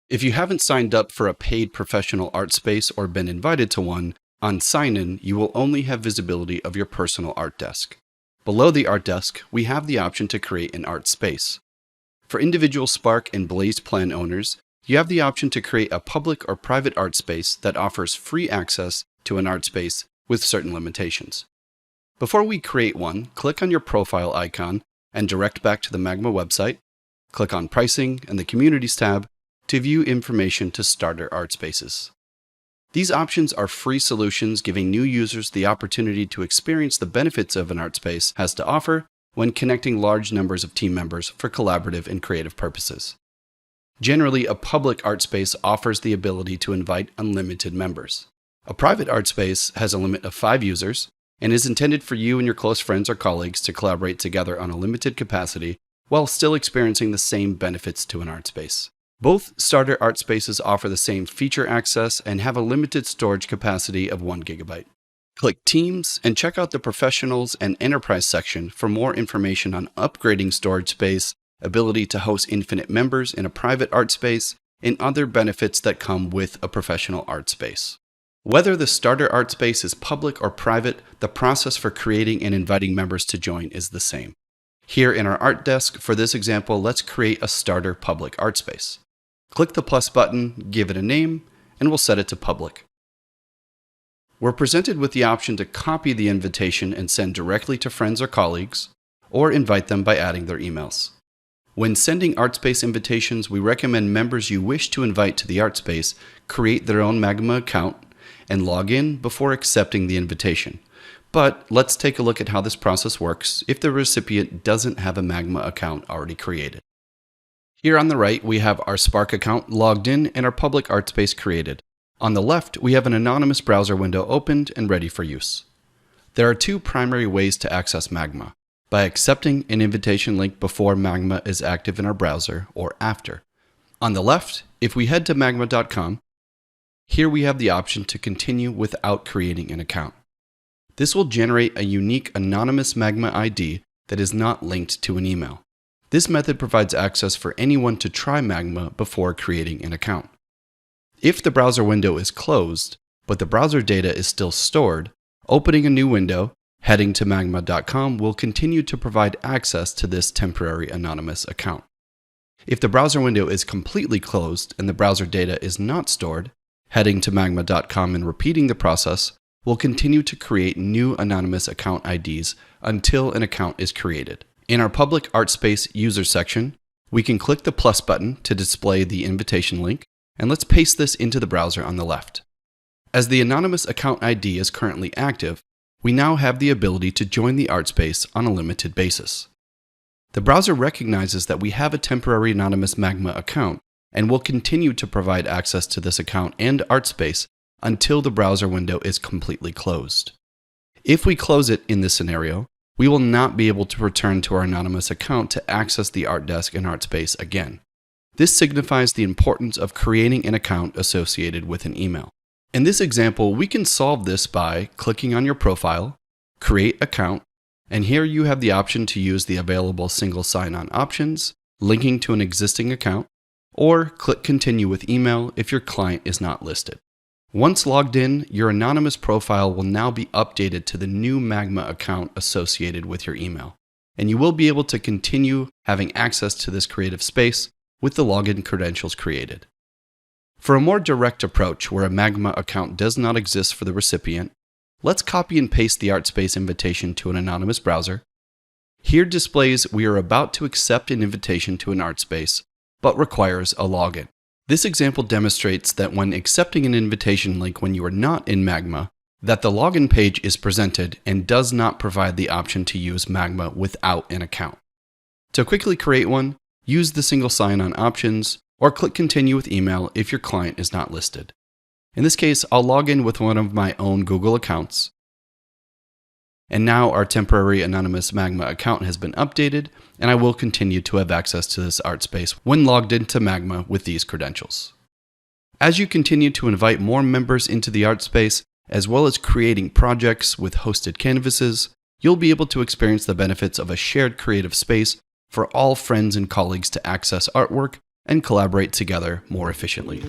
If you haven't signed up for a paid professional art space or been invited to one, on sign-in, you will only have visibility of your personal art desk. Below the art desk, we have the option to create an art space. For individual Spark and Blaze plan owners, you have the option to create a public or private art space that offers free access to an art space with certain limitations. Before we create one, click on your profile icon and direct back to the Magma website. Click on Pricing and the Communities tab to view information to starter art spaces. These options are free solutions giving new users the opportunity to experience the benefits of an art space has to offer when connecting large numbers of team members for collaborative and creative purposes. Generally, a public art space offers the ability to invite unlimited members. A private art space has a limit of 5 users and is intended for you and your close friends or colleagues to collaborate together on a limited capacity while still experiencing the same benefits to an art space. Both starter art spaces offer the same feature access and have a limited storage capacity of 1 GB. Click Teams and check out the Professionals and Enterprise section for more information on upgrading storage space, ability to host infinite members in a private art space, and other benefits that come with a professional art space. Whether the starter art space is public or private, the process for creating and inviting members to join is the same. Here in our art desk, for this example, let's create a starter public art space. Click the plus button, give it a name, and we'll set it to public. We're presented with the option to copy the invitation and send directly to friends or colleagues, or invite them by adding their emails. When sending Artspace invitations, we recommend members you wish to invite to the Artspace create their own Magma account and log in before accepting the invitation. But let's take a look at how this process works if the recipient doesn't have a Magma account already created. Here on the right, we have our Spark account logged in and our public Artspace created. On the left, we have an anonymous browser window opened and ready for use. There are 2 primary ways to access Magma: by accepting an invitation link before Magma is active in our browser or after. On the left, if we head to magma.com, here we have the option to continue without creating an account. This will generate a unique anonymous Magma ID that is not linked to an email. This method provides access for anyone to try Magma before creating an account. If the browser window is closed, but the browser data is still stored, opening a new window, heading to magma.com will continue to provide access to this temporary anonymous account. If the browser window is completely closed and the browser data is not stored, heading to magma.com and repeating the process will continue to create new anonymous account IDs until an account is created. In our public Artspace user section, we can click the plus button to display the invitation link, and let's paste this into the browser on the left. As the anonymous account ID is currently active, we now have the ability to join the Artspace on a limited basis. The browser recognizes that we have a temporary anonymous Magma account and will continue to provide access to this account and Artspace until the browser window is completely closed. If we close it in this scenario, we will not be able to return to our anonymous account to access the art desk and Artspace again. This signifies the importance of creating an account associated with an email. In this example, we can solve this by clicking on your profile, create account, and here you have the option to use the available single sign-on options, linking to an existing account, or click continue with email if your client is not listed. Once logged in, your anonymous profile will now be updated to the new Magma account associated with your email, and you will be able to continue having access to this creative space with the login credentials created. For a more direct approach where a Magma account does not exist for the recipient, let's copy and paste the Artspace invitation to an anonymous browser. Here displays we are about to accept an invitation to an Artspace, but requires a login. This example demonstrates that when accepting an invitation link when you are not in Magma, that the login page is presented and does not provide the option to use Magma without an account. To quickly create one, use the single sign-on options or click continue with email if your client is not listed. In this case, I'll log in with one of my own Google accounts. And now our temporary anonymous Magma account has been updated, and I will continue to have access to this Artspace when logged into Magma with these credentials. As you continue to invite more members into the Artspace, as well as creating projects with hosted canvases, you'll be able to experience the benefits of a shared creative space for all friends and colleagues to access artwork and collaborate together more efficiently.